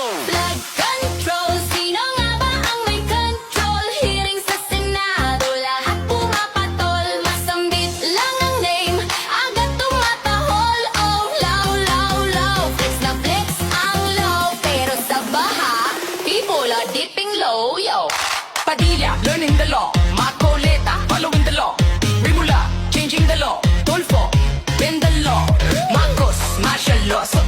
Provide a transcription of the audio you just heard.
Flood control, sino nga ba ang may control? Hearing sa Senado, lahat pumapatol. Masambit lang ang name, agad tumatahol. Oh, low, low, low, flex na flex ang low. Pero sa baha, people are dipping low, yo. Padilla, learning the law. Macoleta, following the law. Rimula, changing the law. Tulfo, bend the law. Marcos, martial law. So